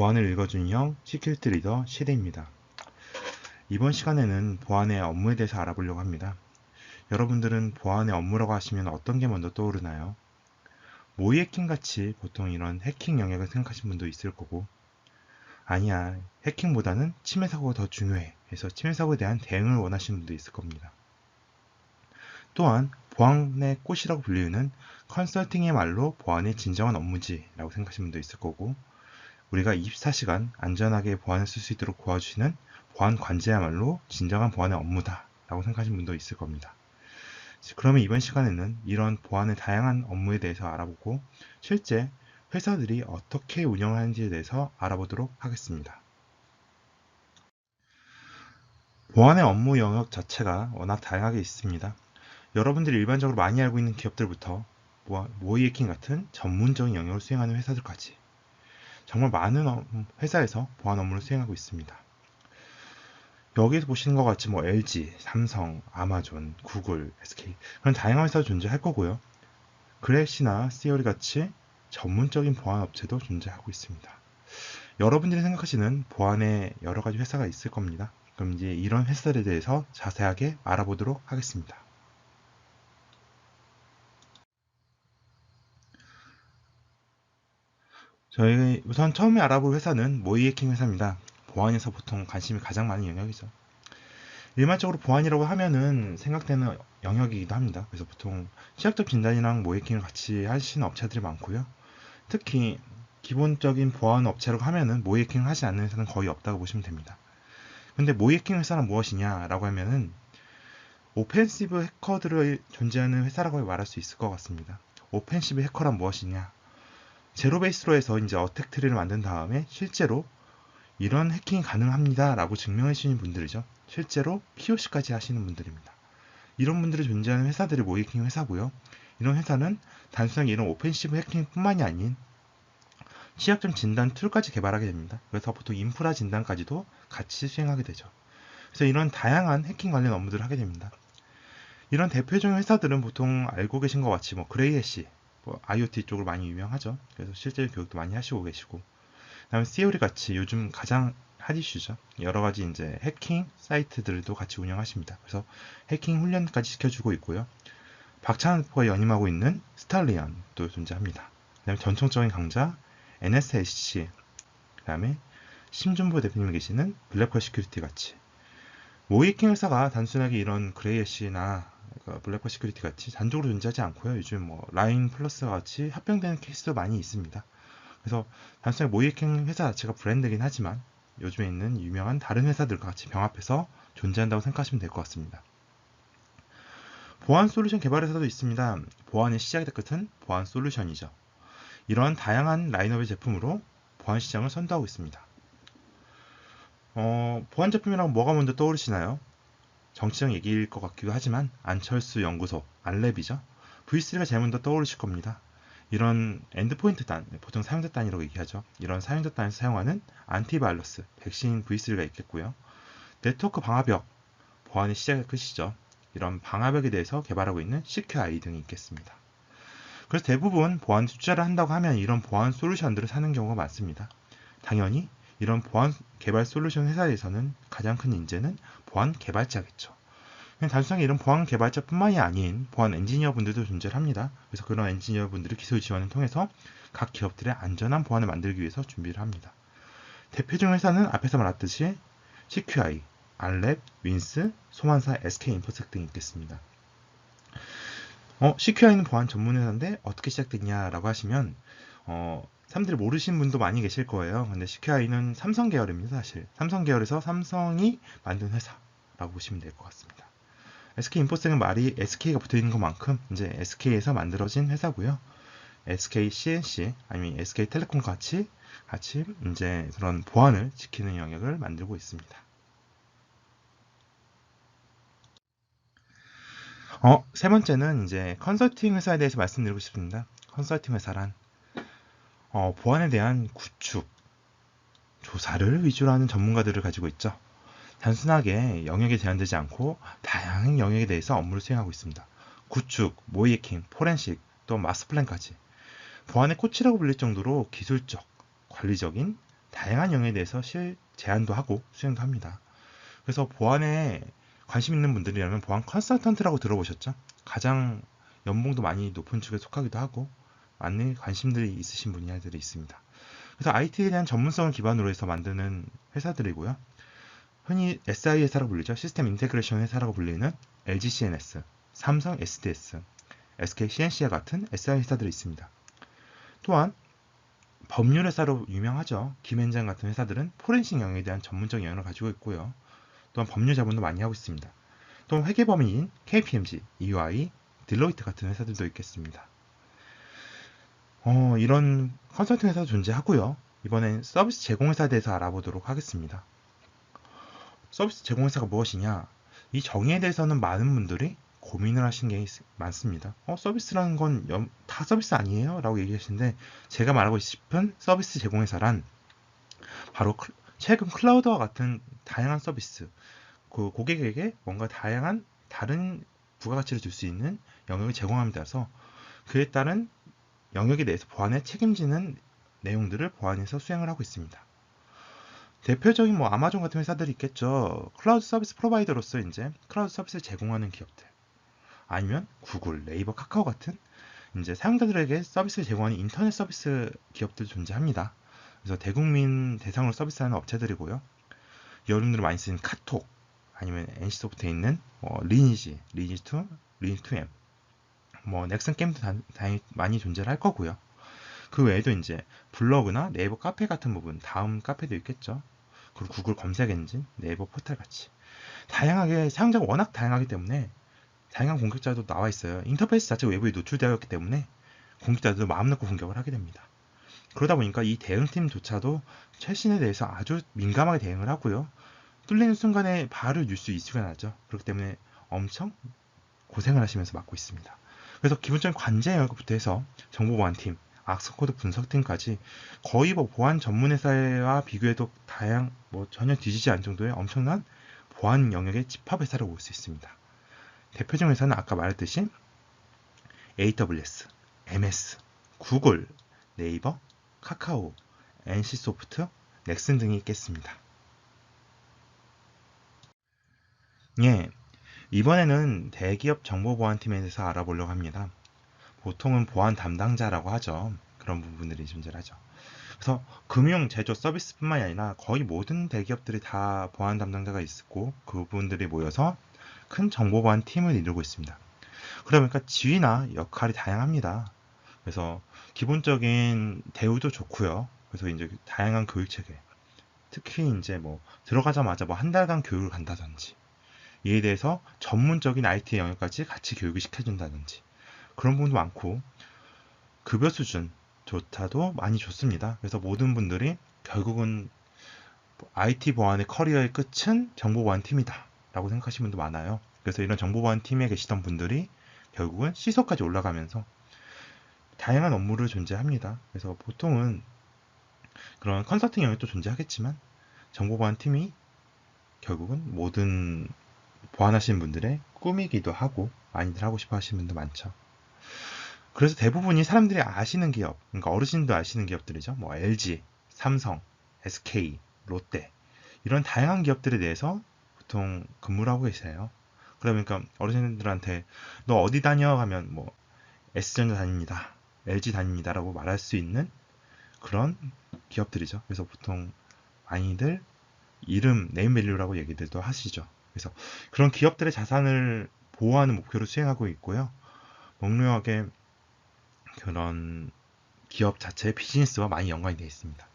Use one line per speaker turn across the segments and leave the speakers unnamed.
보안을 읽어주는 형 시큐리티 리더 시대입니다. 이번 시간에는 보안의 업무에 대해서 알아보려고 합니다. 여러분들은 보안의 업무라고 하시면 어떤 게 먼저 떠오르나요? 모의 해킹 같이 보통 이런 해킹 영역을 생각하시는 분도 있을 거고, 아니야, 해킹보다는 침해 사고가 더 중요해 해서 침해 사고에 대한 대응을 원하시는 분도 있을 겁니다. 또한 보안의 꽃이라고 불리우는 컨설팅의 말로 보안의 진정한 업무지 라고 생각하시는 분도 있을 거고, 우리가 24시간 안전하게 보안을 쓸 수 있도록 도와주시는 보안 관제야말로 진정한 보안의 업무다 라고 생각하시는 분도 있을 겁니다. 그러면 이번 시간에는 이런 보안의 다양한 업무에 대해서 알아보고 실제 회사들이 어떻게 운영을 하는지에 대해서 알아보도록 하겠습니다. 보안의 업무 영역 자체가 워낙 다양하게 있습니다. 여러분들이 일반적으로 많이 알고 있는 기업들부터 모의 해킹 같은 전문적인 영역을 수행하는 회사들까지 정말 많은 회사에서 보안 업무를 수행하고 있습니다. 여기서 보시는 것 같이 LG, 삼성, 아마존, 구글, SK 그런 다양한 회사도 존재할 거고요. 그래시나 시오리 같이 전문적인 보안 업체도 존재하고 있습니다. 여러분들이 생각하시는 보안의 여러 가지 회사가 있을 겁니다. 그럼 이제 이런 회사들에 대해서 자세하게 알아보도록 하겠습니다. 저희 우선 처음에 알아볼 회사는 모의 해킹 회사입니다. 보안에서 보통 관심이 가장 많은 영역이죠. 일반적으로 보안이라고 하면은 생각되는 영역이기도 합니다. 그래서 보통 취약점 진단이랑 모의 해킹을 같이 하시는 업체들이 많고요. 특히 기본적인 보안 업체라고 하면은 모의 해킹을 하지 않는 회사는 거의 없다고 보시면 됩니다. 근데 모의 해킹 회사는 무엇이냐라고 하면은 오펜시브 해커들을 존재하는 회사라고 말할 수 있을 것 같습니다. 오펜시브 해커란 무엇이냐? 제로 베이스로 해서 이제 어택 트리를 만든 다음에 실제로 이런 해킹이 가능합니다 라고 증명해 주시는 분들이죠. 실제로 POC까지 하시는 분들입니다. 이런 분들이 존재하는 회사들이 모의 해킹 회사고요. 이런 회사는 단순하게 이런 오펜시브 해킹 뿐만이 아닌 취약점 진단 툴까지 개발하게 됩니다. 그래서 보통 인프라 진단까지도 같이 수행하게 되죠. 그래서 이런 다양한 해킹 관련 업무들을 하게 됩니다. 이런 대표적인 회사들은 보통 알고 계신 것 같이 그레이해시, IoT 쪽으로 많이 유명하죠. 그래서 실제 교육도 많이 하시고 계시고, 그다음에 시오리 같이 요즘 가장 핫 이슈죠. 여러 가지 이제 해킹 사이트들도 같이 운영하십니다. 그래서 해킹 훈련까지 시켜주고 있고요. 박찬호가 연임하고 있는 스탈리언도 존재합니다. 그다음에 전통적인 강자 NSHC, 그다음에 심준보 대표님이 계시는 블랙홀 시큐리티 같이 모의 해킹 회사가 단순하게 이런 그레이해시나 블랙홀 시큐리티 같이 단독으로 존재하지 않고요. 요즘 라인 플러스 같이 합병되는 케이스도 많이 있습니다. 그래서 단순하게 모의 해킹 회사 자체가 브랜드긴 하지만 요즘에 있는 유명한 다른 회사들과 같이 병합해서 존재한다고 생각하시면 될 것 같습니다. 보안 솔루션 개발 회사도 있습니다. 보안의 시작이다 끝은 보안 솔루션이죠. 이러한 다양한 라인업의 제품으로 보안 시장을 선도하고 있습니다. 보안 제품이라고 뭐가 먼저 떠오르시나요? 정치적 얘기일 것 같기도 하지만 안철수 연구소, 안랩이죠. V3가 제일 먼저 떠오르실 겁니다. 이런 엔드포인트 단, 보통 사용자 단위라고 얘기하죠. 이런 사용자 단위에서 사용하는 안티바이러스, 백신 V3가 있겠고요. 네트워크 방화벽, 보안의 시작의 끝이죠. 이런 방화벽에 대해서 개발하고 있는 CQI 등이 있겠습니다. 그래서 대부분 보안 투자를 한다고 하면 이런 보안 솔루션들을 사는 경우가 많습니다. 당연히 이런 보안 개발 솔루션 회사에서는 가장 큰 인재는 보안 개발자겠죠. 단순하게 이런 보안 개발자뿐만이 아닌 보안 엔지니어 분들도 존재를 합니다. 그래서 그런 엔지니어 분들이 기술 지원을 통해서 각 기업들의 안전한 보안을 만들기 위해서 준비를 합니다. 대표적인 회사는 앞에서 말했듯이 CQI, 알랩, 윈스, 소만사, SK인포텍 등이 있겠습니다. CQI는 보안 전문 회사인데 어떻게 시작됐냐라고 하시면 사람들이 모르시는 분도 많이 계실 거예요. 근데 CQI는 삼성 계열입니다. 사실 삼성 계열에서 삼성이 만든 회사라고 보시면 될 것 같습니다. SK인포텍은 말이 SK가 붙어있는 것만큼 이제 SK에서 만들어진 회사고요. SK CNC 아니면 SK텔레콤 같이 이제 그런 보안을 지키는 영역을 만들고 있습니다. 세 번째는 이제 컨설팅 회사에 대해서 말씀드리고 싶습니다. 컨설팅 회사란 보안에 대한 구축, 조사를 위주로 하는 전문가들을 가지고 있죠. 단순하게 영역에 제한되지 않고 다양한 영역에 대해서 업무를 수행하고 있습니다. 구축, 모의 해킹, 포렌식, 또 마스터 플랜까지 보안의 코치라고 불릴 정도로 기술적, 관리적인 다양한 영역에 대해서 제안도 하고 수행도 합니다. 그래서 보안에 관심 있는 분들이라면 보안 컨설턴트라고 들어보셨죠? 가장 연봉도 많이 높은 축에 속하기도 하고 많은 관심들이 있으신 분야들이 있습니다. 그래서 IT에 대한 전문성을 기반으로 해서 만드는 회사들이고요. 흔히 SI 회사라고 불리죠. 시스템 인테그레이션 회사라고 불리는 LG CNS, 삼성 SDS, SK CNC와 같은 SI 회사들이 있습니다. 또한 법률 회사로 유명하죠. 김앤장 같은 회사들은 포렌식 영역에 대한 전문적 영역을 가지고 있고요. 또한 법률 자문도 많이 하고 있습니다. 또 회계법인인 KPMG, EY, 딜로이트 같은 회사들도 있겠습니다. 이런 컨설팅 회사도 존재하고요. 이번엔 서비스 제공회사에 대해서 알아보도록 하겠습니다. 서비스 제공회사가 무엇이냐? 이 정의에 대해서는 많은 분들이 고민을 하시는 게 많습니다. 서비스라는 건 다 서비스 아니에요? 라고 얘기하시는데 제가 말하고 싶은 서비스 제공회사란 바로 최근 클라우드와 같은 다양한 서비스, 그 고객에게 뭔가 다양한 다른 부가가치를 줄 수 있는 영역을 제공함이라서 그에 따른 영역에 대해서 보안에 책임지는 내용들을 보안에서 수행을 하고 있습니다. 대표적인 아마존 같은 회사들이 있겠죠. 클라우드 서비스 프로바이더로서 이제 클라우드 서비스를 제공하는 기업들, 아니면 구글, 네이버, 카카오 같은 이제 사용자들에게 서비스를 제공하는 인터넷 서비스 기업들도 존재합니다. 그래서 대국민 대상으로 서비스하는 업체들이고요. 여러분들이 많이 쓰는 카톡, 아니면 NC소프트에 있는 리니지, 리니지2, 리니지2M, 넥슨 게임도 당연히 많이 존재를 할 거고요. 그 외에도 이제 블로그나 네이버 카페 같은 부분, 다음 카페도 있겠죠. 그리고 구글 검색 엔진, 네이버 포털 같이 다양하게 사용자가 워낙 다양하기 때문에 다양한 공격자도 나와 있어요. 인터페이스 자체가 외부에 노출되어 있기 때문에 공격자들도 마음 놓고 공격을 하게 됩니다. 그러다 보니까 이 대응팀조차도 최신에 대해서 아주 민감하게 대응을 하고요. 뚫리는 순간에 바로 뉴스 이슈가 나죠. 그렇기 때문에 엄청 고생을 하시면서 맡고 있습니다. 그래서 기본적인 관제 영역부터 해서 정보보안팀, 악스코드 분석팀까지 거의 보안 전문 회사와 비교해도 전혀 뒤지지 않을 정도의 엄청난 보안 영역의 집합 회사라고 볼 수 있습니다. 대표적인 회사는 아까 말했듯이 AWS, MS, 구글, 네이버, 카카오, NC소프트, 넥슨 등이 있겠습니다. 예, 이번에는 대기업 정보보안팀에 대해서 알아보려고 합니다. 보통은 보안 담당자라고 하죠. 그런 부분들이 존재하죠. 그래서 금융, 제조, 서비스뿐만이 아니라 거의 모든 대기업들이 다 보안 담당자가 있고 그분들이 모여서 큰 정보보안 팀을 이루고 있습니다. 그러다 보니까 지위나 역할이 다양합니다. 그래서 기본적인 대우도 좋고요. 그래서 이제 다양한 교육 체계, 특히 이제 들어가자마자 한 달간 교육을 간다든지 이에 대해서 전문적인 IT 영역까지 같이 교육을 시켜준다든지 그런 부분도 많고 급여 수준조차도 많이 좋습니다. 그래서 모든 분들이 결국은 IT 보안의 커리어의 끝은 정보보안팀이다 라고 생각하시는 분도 많아요. 그래서 이런 정보보안팀에 계시던 분들이 결국은 CISO까지 올라가면서 다양한 업무를 존재합니다. 그래서 보통은 그런 컨설팅 영역도 존재하겠지만 정보보안팀이 결국은 모든 보안하시는 분들의 꿈이기도 하고 많이들 하고 싶어 하시는 분도 많죠. 그래서 대부분이 사람들이 아시는 기업, 그러니까 어르신도 아시는 기업들이죠. LG, 삼성, SK, 롯데 이런 다양한 기업들에 대해서 보통 근무를 하고 계세요. 그러니까 어르신들한테 너 어디 다녀? 하면 S전자 다닙니다. LG 다닙니다. 라고 말할 수 있는 그런 기업들이죠. 그래서 보통 많이들 이름, 네임밸류라고 얘기들도 하시죠. 그래서 그런 기업들의 자산을 보호하는 목표로 수행하고 있고요. 목록에 그런 기업 자체의 비즈니스와 많이 연관이 되어 있습니다.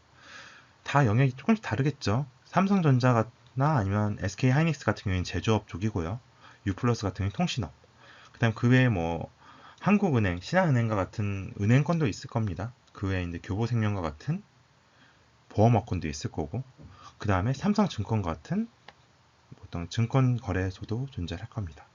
다 영역이 조금씩 다르겠죠. 삼성전자나 아니면 SK 하이닉스 같은 경우에는 제조업 쪽이고요. 유플러스 같은 경우는 통신업. 그 다음 그 외에 한국은행, 신한은행과 같은 은행권도 있을 겁니다. 그 외에 이제 교보생명과 같은 보험업권도 있을 거고, 그 다음에 삼성증권과 같은 어떤 증권거래소도 존재할 겁니다.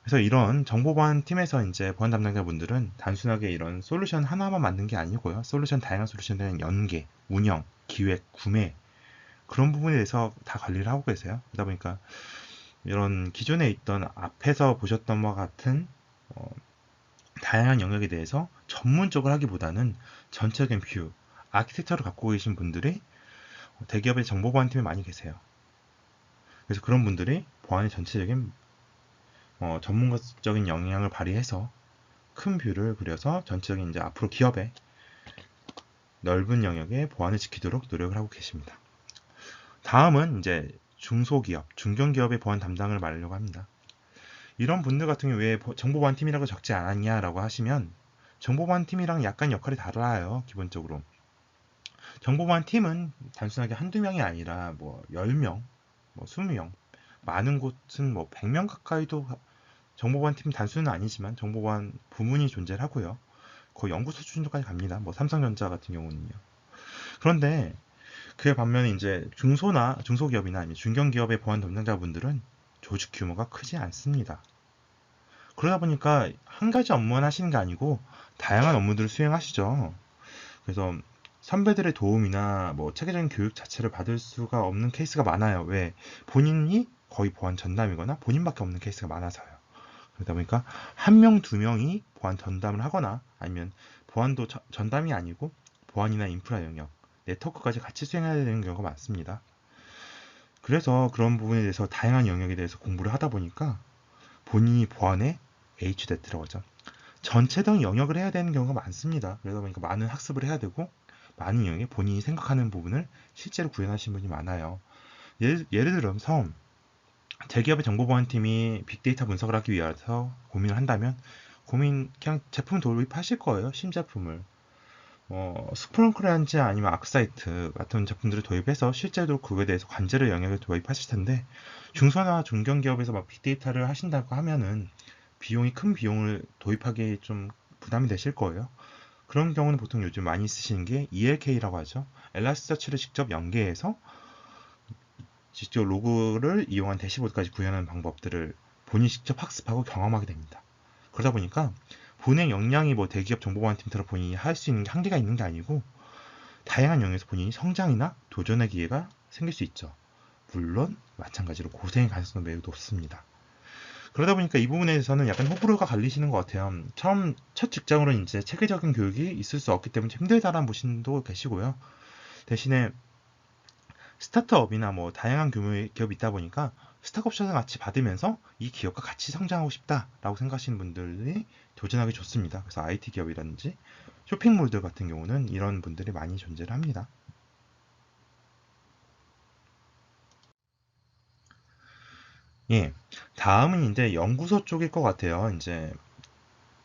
그래서 이런 정보보안 팀에서 이제 보안 담당자분들은 단순하게 이런 솔루션 하나만 만든 게 아니고요. 다양한 솔루션들은 연계, 운영, 기획, 구매 그런 부분에 대해서 다 관리를 하고 계세요. 그러다 보니까 이런 기존에 있던 앞에서 보셨던 것과 같은 다양한 영역에 대해서 전문적으로 하기보다는 전체적인 뷰, 아키텍처를 갖고 계신 분들이 대기업의 정보보안팀에 많이 계세요. 그래서 그런 분들이 보안의 전체적인 전문가적인 영향을 발휘해서 큰 뷰를 그려서 전체적인 이제 앞으로 기업의 넓은 영역에 보안을 지키도록 노력을 하고 계십니다. 다음은 이제 중소기업, 중견기업의 보안 담당을 말하려고 합니다. 이런 분들 같은 경우에 왜 정보보안팀이라고 적지 않았냐라고 하시면 정보보안팀이랑 약간 역할이 달라요. 기본적으로. 정보보안팀은 단순하게 한두 명이 아니라 뭐 10명, 뭐 20명, 많은 곳은 뭐 100명 가까이도 정보보안팀 단수는 아니지만 정보보안 부문이 존재를 하고요. 거의 연구소 수준까지 갑니다. 뭐 삼성전자 같은 경우는요. 그런데 그에 반면에 이제 중소기업이나 아니면 중견기업의 보안 담당자분들은 조직 규모가 크지 않습니다. 그러다 보니까 한 가지 업무만 하시는 게 아니고 다양한 업무들을 수행하시죠. 그래서 선배들의 도움이나 뭐 체계적인 교육 자체를 받을 수가 없는 케이스가 많아요. 왜? 본인이 거의 보안 전담이거나 본인밖에 없는 케이스가 많아서요. 그러다 보니까 한 명, 두 명이 보안 전담을 하거나 아니면 보안도 전담이 아니고 보안이나 인프라 영역, 네트워크까지 같이 수행해야 되는 경우가 많습니다. 그래서 그런 부분에 대해서 다양한 영역에 대해서 공부를 하다 보니까 본인이 보안의 HD라고 하죠. 전체적인 영역을 해야 되는 경우가 많습니다. 그러다 보니까 많은 학습을 해야 되고 많은 영역에 본인이 생각하는 부분을 실제로 구현하시는 분이 많아요. 예를 들어서 대기업의 정보보안팀이 빅데이터 분석을 하기 위해서 고민을 한다면 그냥 제품 도입하실 거예요. 신제품을. 스프렁크라든지 아니면 아크사이트 같은 제품들을 도입해서 실제로 그거에 대해서 관제를 영역을 도입하실 텐데 중소나 중견기업에서 막 빅데이터를 하신다고 하면은 큰 비용을 도입하기 좀 부담이 되실 거예요. 그런 경우는 보통 요즘 많이 쓰시는 게 ELK라고 하죠. 엘라스터치를 직접 연계해서 직접 로그를 이용한 대시보드까지 구현하는 방법들을 본인이 직접 학습하고 경험하게 됩니다. 그러다 보니까 본의 역량이 뭐 대기업 정보보안팀처럼 본인이 할 수 있는 게 한계가 있는 게 아니고 다양한 영역에서 본인이 성장이나 도전의 기회가 생길 수 있죠. 물론 마찬가지로 고생의 가능성은 매우 높습니다. 그러다 보니까 이 부분에 대해서는 약간 호불호가 갈리시는 것 같아요. 첫 직장으로 이제 체계적인 교육이 있을 수 없기 때문에 힘들다라는 분도 계시고요. 대신에 스타트업이나 뭐 다양한 규모의 기업이 있다 보니까 스탁옵션을 같이 받으면서 이 기업과 같이 성장하고 싶다라고 생각하시는 분들이 도전하기 좋습니다. 그래서 IT 기업이라든지 쇼핑몰들 같은 경우는 이런 분들이 많이 존재를 합니다. 예, 다음은 이제 연구소 쪽일 것 같아요. 이제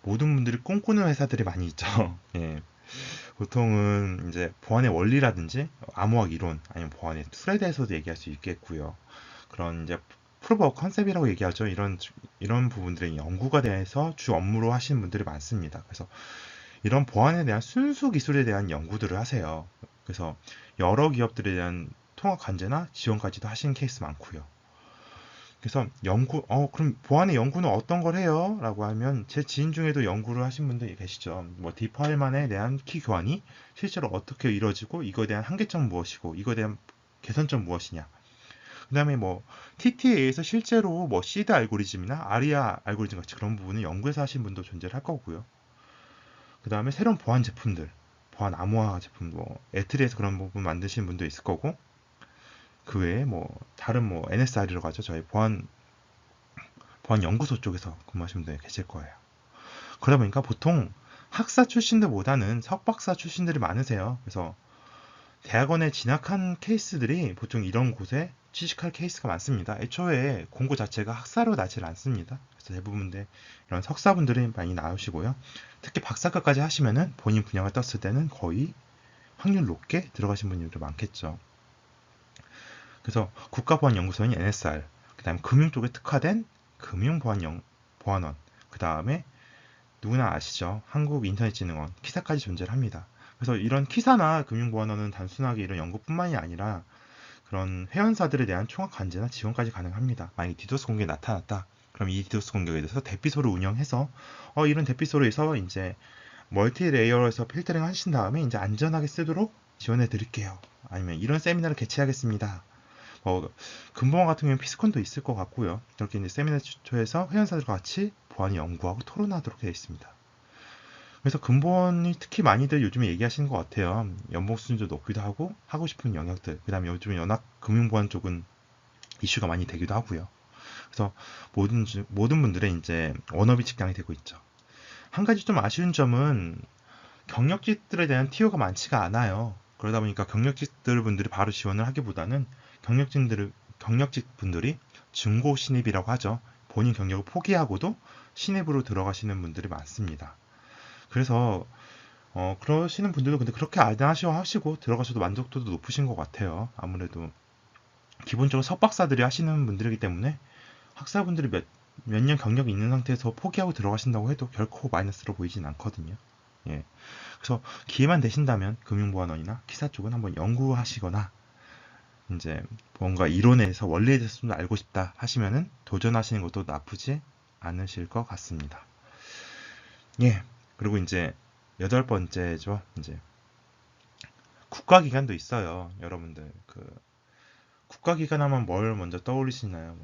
모든 분들이 꿈꾸는 회사들이 많이 있죠. 예, 보통은 이제 보안의 원리라든지 암호학 이론 아니면 보안의 툴에 대해서도 얘기할 수 있겠고요. 그런 이제 프로브 오브 컨셉이라고 얘기하죠. 이런 부분들의 연구가 대해서 주 업무로 하시는 분들이 많습니다. 그래서 이런 보안에 대한 순수 기술에 대한 연구들을 하세요. 그래서 여러 기업들에 대한 통합 관제나 지원까지도 하시는 케이스 많고요. 그래서 그럼 보안의 연구는 어떤 걸 해요? 라고 하면 제 지인 중에도 연구를 하신 분들이 계시죠. 뭐 D8만에 대한 키 교환이 실제로 어떻게 이루어지고 이거에 대한 한계점 무엇이고 이거에 대한 개선점 무엇이냐. 그 다음에 뭐 TTA에서 실제로 뭐 시드 알고리즘이나 아리아 알고리즘 같이 그런 부분을 연구해서 하신 분도 존재를 할 거고요. 그 다음에 새로운 보안 제품들, 보안 암호화 제품, 뭐 애트리에서 그런 부분 만드시는 분도 있을 거고 그 외에 뭐 다른 뭐 NSR이라고 하죠. 저희 보안 연구소 쪽에서 근무하시는 분들이 계실 거예요. 그러다 보니까 보통 학사 출신들보다는 석박사 출신들이 많으세요. 그래서 대학원에 진학한 케이스들이 보통 이런 곳에 취직할 케이스가 많습니다. 애초에 공고 자체가 학사로 나질 않습니다. 그래서 대부분 이런 석사분들이 많이 나오시고요. 특히 박사과까지 하시면은 본인 분야가 떴을 때는 거의 확률 높게 들어가신 분들이 많겠죠. 그래서 국가보안연구소인 NSR, 그 다음에 금융 쪽에 특화된 보안원, 그 다음에 누구나 아시죠? 한국인터넷진흥원, 키사까지 존재를 합니다. 그래서 이런 키사나 금융보안원은 단순하게 이런 연구뿐만이 아니라 그런 회원사들에 대한 총학 관제나 지원까지 가능합니다. 만약에 디도스 공격이 나타났다. 그럼 이 디도스 공격에 대해서 대피소를 운영해서 이런 대피소에서 이제 멀티 레이어에서 필터링 하신 다음에 이제 안전하게 쓰도록 지원해 드릴게요. 아니면 이런 세미나를 개최하겠습니다. 금붕어 같은 경우는 피스콘도 있을 것 같고요. 이렇게 이제 세미나 초에서 회원사들과 같이 보안을 연구하고 토론하도록 되어 있습니다. 그래서 근본이 특히 많이들 요즘에 얘기하시는 것 같아요. 연봉 수준도 높기도 하고 하고 싶은 영역들. 그다음에 요즘 연합금융보안 쪽은 이슈가 많이 되기도 하고요. 그래서 모든 분들의 이제 워너비 직장이 되고 있죠. 한 가지 좀 아쉬운 점은 경력직들에 대한 티오가 많지가 않아요. 그러다 보니까 경력직들 분들이 바로 지원을 하기보다는 경력직 분들이 중고 신입이라고 하죠. 본인 경력을 포기하고도 신입으로 들어가시는 분들이 많습니다. 그래서 그러시는 분들도 근데 그렇게 안 하시고 들어가셔도 만족도도 높으신 것 같아요. 아무래도 기본적으로 석박사들이 하시는 분들이기 때문에 학사분들이 몇 년 경력이 있는 상태에서 포기하고 들어가신다고 해도 결코 마이너스로 보이진 않거든요. 예. 그래서 기회만 되신다면 금융보안원이나 기사 쪽은 한번 연구하시거나 이제 뭔가 이론에서 원리에 대해서 좀 알고 싶다 하시면은 도전하시는 것도 나쁘지 않으실 것 같습니다. 예. 그리고 이제 여덟 번째죠. 이제 국가기관도 있어요. 여러분들 국가기관 하면 뭘 먼저 떠올리시나요?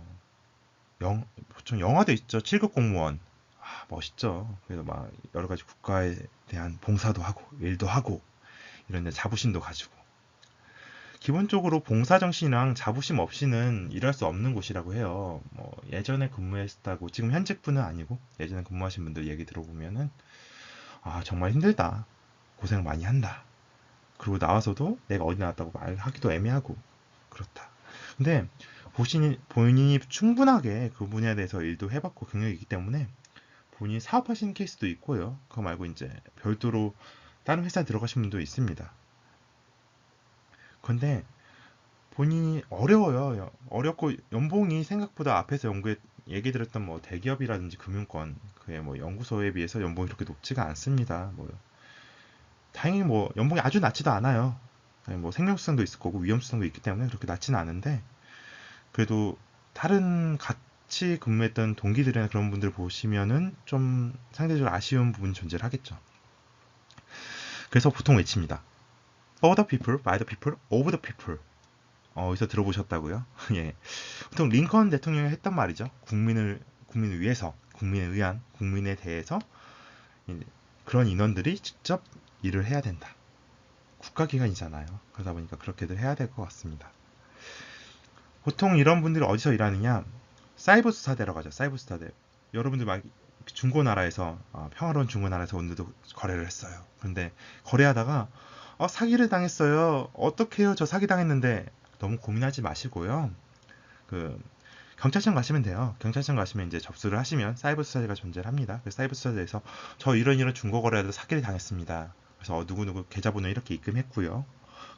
뭐 보통 영화도 있죠. 7급 공무원. 멋있죠. 그래서 막 여러 가지 국가에 대한 봉사도 하고 일도 하고 이런 데 자부심도 가지고 기본적으로 봉사정신이랑 자부심 없이는 일할 수 없는 곳이라고 해요. 뭐 예전에 근무했다고 지금 현직분은 아니고 예전에 근무하신 분들 얘기 들어보면은 정말 힘들다. 고생 많이 한다. 그리고 나와서도 내가 어디 나왔다고 말하기도 애매하고 그렇다. 근데 본인이 충분하게 그 분야에 대해서 일도 해봤고 경력이 있기 때문에 본인이 사업하시는 케이스도 있고요. 그거 말고 이제 별도로 다른 회사에 들어가신 분도 있습니다. 근데 본인이 어려워요. 어렵고 연봉이 생각보다 앞에서 얘기 들었던 뭐 대기업이라든지 금융권 그의 뭐 연구소에 비해서 연봉이 그렇게 높지가 않습니다. 뭐 다행히 뭐 연봉이 아주 낮지도 않아요. 뭐 생명수당도 있을 거고 위험수당도 있기 때문에 그렇게 낮지는 않은데 그래도 다른 같이 근무했던 동기들이나 그런 분들 보시면은 좀 상대적으로 아쉬운 부분이 존재를 하겠죠. 그래서 보통 외칩니다. For the people, by the people, of the people. 어디서 들어보셨다고요? 예. 보통 링컨 대통령이 했던 말이죠. 국민을 위해서, 국민에 의한, 국민에 대해서 그런 인원들이 직접 일을 해야 된다. 국가기관이잖아요. 그러다 보니까 그렇게들 해야 될 것 같습니다. 보통 이런 분들이 어디서 일하느냐? 사이버 수사대라고 하죠. 사이버 수사대. 여러분들 막 중고나라에서 평화로운 중고나라에서 오늘도 거래를 했어요. 그런데 거래하다가 사기를 당했어요. 어떡해요? 저 사기 당했는데 너무 고민하지 마시고요. 그 경찰청 가시면 돼요. 경찰청 가시면 이제 접수를 하시면 사이버 수사대가 존재를 합니다. 그래서 사이버 수사대에서 저 이런 중고 거래하다 사기를 당했습니다. 그래서 누구누구 계좌번호 이렇게 입금했고요.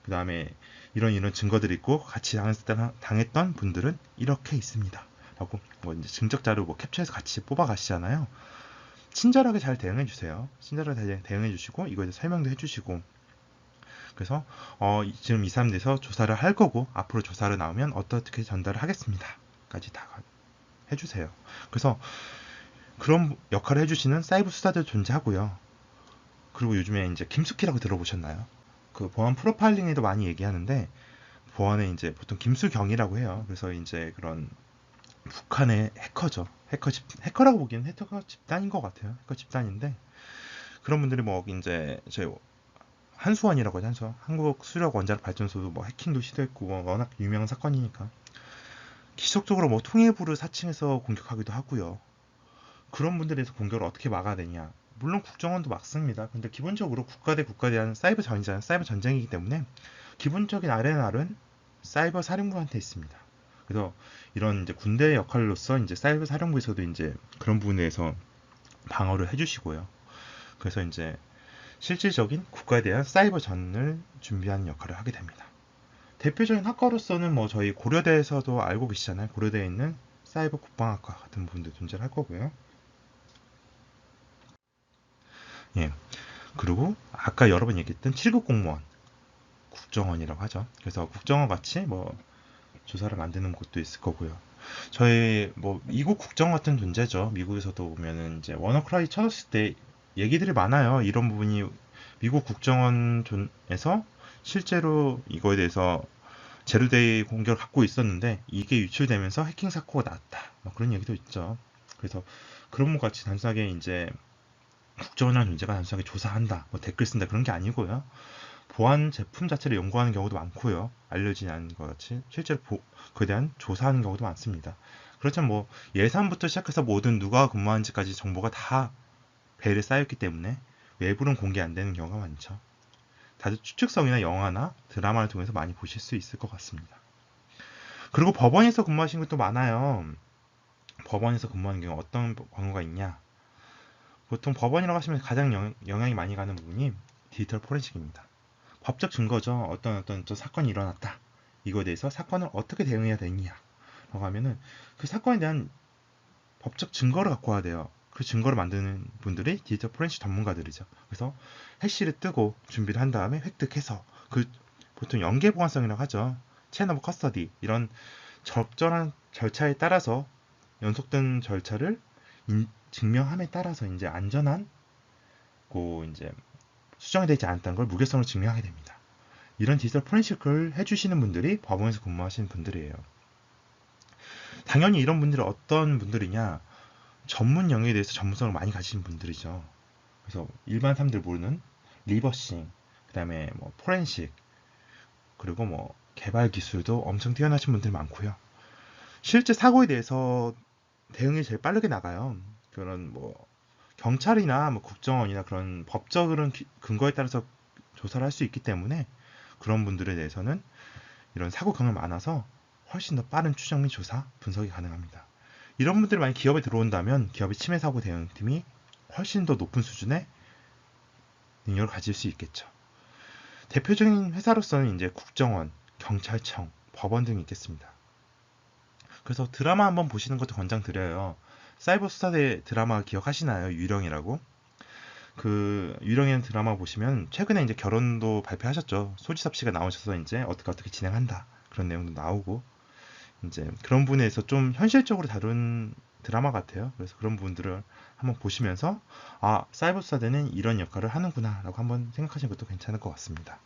그 다음에 이런 증거들이 있고 같이 당했던 분들은 이렇게 있습니다. 라고 뭐 이제 증적 자료 뭐 캡처해서 같이 뽑아 가시잖아요. 친절하게 잘 대응해 주세요. 친절하게 대응해 주시고 이거에 대해서 설명도 해 주시고 그래서 지금 이 사람 대해서 조사를 할 거고 앞으로 조사를 나오면 어떻게 전달을 하겠습니다. 까지 다 해주세요. 그래서 그런 역할을 해주시는 사이버 수사도 존재하고요. 그리고 요즘에 이제 김숙희라고 들어보셨나요? 그 보안 프로파일링에도 많이 얘기하는데 보안에 이제 보통 김수경이라고 해요. 그래서 이제 그런 북한의 해커죠. 해커라고 보기엔 해커 집단인 것 같아요. 해커 집단인데 그런 분들이 뭐 이제 저희 한수원이라고 하죠. 한수원. 한국 수력 원자력 발전소도 뭐 해킹도 시도했고 뭐 워낙 유명한 사건이니까 기속적으로 뭐 통일부를 사칭해서 공격하기도 하고요. 그런 분들에서 공격을 어떻게 막아야 되냐? 물론 국정원도 막습니다. 근데 기본적으로 국가 대 국가에 대한 사이버 전쟁이기 때문에 기본적인 아레나는 사이버 사령부한테 있습니다. 그래서 이런 이제 군대 역할로서 이제 사이버 사령부에서도 이제 그런 부분에서 방어를 해주시고요. 그래서 이제 실질적인 국가에 대한 사이버 전을 준비하는 역할을 하게 됩니다. 대표적인 학과로서는 뭐 저희 고려대에서도 알고 계시잖아요. 고려대에 있는 사이버 국방학과 같은 부분도 존재할 거고요. 예. 그리고 아까 여러 번 얘기했던 7급 공무원, 국정원이라고 하죠. 그래서 국정원 같이 뭐 조사를 만드는 곳도 있을 거고요. 저희 뭐 미국 국정 같은 존재죠. 미국에서도 보면은 이제 워너크라이 쳐졌을 때 얘기들이 많아요. 이런 부분이 미국 국정원에서 실제로 이거에 대해서 제로데이 공격을 갖고 있었는데 이게 유출되면서 해킹 사고가 났다. 뭐 그런 얘기도 있죠. 그래서 그런 것 같이 단순하게 이제 국정원이라는 존재가 단순하게 조사한다, 뭐 댓글 쓴다 그런 게 아니고요. 보안 제품 자체를 연구하는 경우도 많고요. 알려지지 않은 것 같이 실제로 그에 대한 조사하는 경우도 많습니다. 그렇지만 뭐 예산부터 시작해서 모든 누가 근무하는지까지 정보가 다 베일에 쌓였기 때문에 외부는 공개 안 되는 경우가 많죠. 다들 추측성이나 영화나 드라마를 통해서 많이 보실 수 있을 것 같습니다. 그리고 법원에서 근무하신 것도 많아요. 법원에서 근무하는 경우 어떤 경우가 있냐? 보통 법원이라고 하시면 가장 영향이 많이 가는 부분이 디지털 포렌식입니다. 법적 증거죠. 어떤 사건이 일어났다. 이거에 대해서 사건을 어떻게 대응해야 되느냐 라고 하면은 그 사건에 대한 법적 증거를 갖고 와야 돼요. 그 증거를 만드는 분들이 디지털 포렌식 전문가들이죠. 그래서 해시를 뜨고 준비를 한 다음에 획득해서 그 보통 연계 보관성이라고 하죠. 체인 오브 커스터디 이런 적절한 절차에 따라서 연속된 절차를 증명함에 따라서 이제 안전한 이제 수정이 되지 않았다는 걸 무결성으로 증명하게 됩니다. 이런 디지털 포렌식을 해주시는 분들이 법원에서 근무하시는 분들이에요. 당연히 이런 분들이 어떤 분들이냐? 전문 영역에 대해서 전문성을 많이 가지신 분들이죠. 그래서 일반 사람들 모르는 리버싱, 그 다음에 뭐 포렌식, 그리고 뭐 개발 기술도 엄청 뛰어나신 분들이 많고요. 실제 사고에 대해서 대응이 제일 빠르게 나가요. 그런 뭐 경찰이나 뭐 국정원이나 그런 법적 근거에 따라서 조사를 할 수 있기 때문에 그런 분들에 대해서는 이런 사고 경험이 많아서 훨씬 더 빠른 추적 및 조사, 분석이 가능합니다. 이런 분들이 만약 기업에 들어온다면 기업의 침해 사고 대응팀이 훨씬 더 높은 수준의 능력을 가질 수 있겠죠. 대표적인 회사로서는 이제 국정원, 경찰청, 법원 등이 있겠습니다. 그래서 드라마 한번 보시는 것도 권장드려요. 사이버 수사대 드라마 기억하시나요? 유령이라고. 그 유령이라는 드라마 보시면 최근에 이제 결혼도 발표하셨죠. 소지섭 씨가 나오셔서 이제 어떻게 진행한다 그런 내용도 나오고 이제 그런 부분에서 좀 현실적으로 다룬 드라마 같아요. 그래서 그런 부분들을 한번 보시면서 아 사이버 수사대는 이런 역할을 하는구나라고 한번 생각하시는 것도 괜찮을 것 같습니다.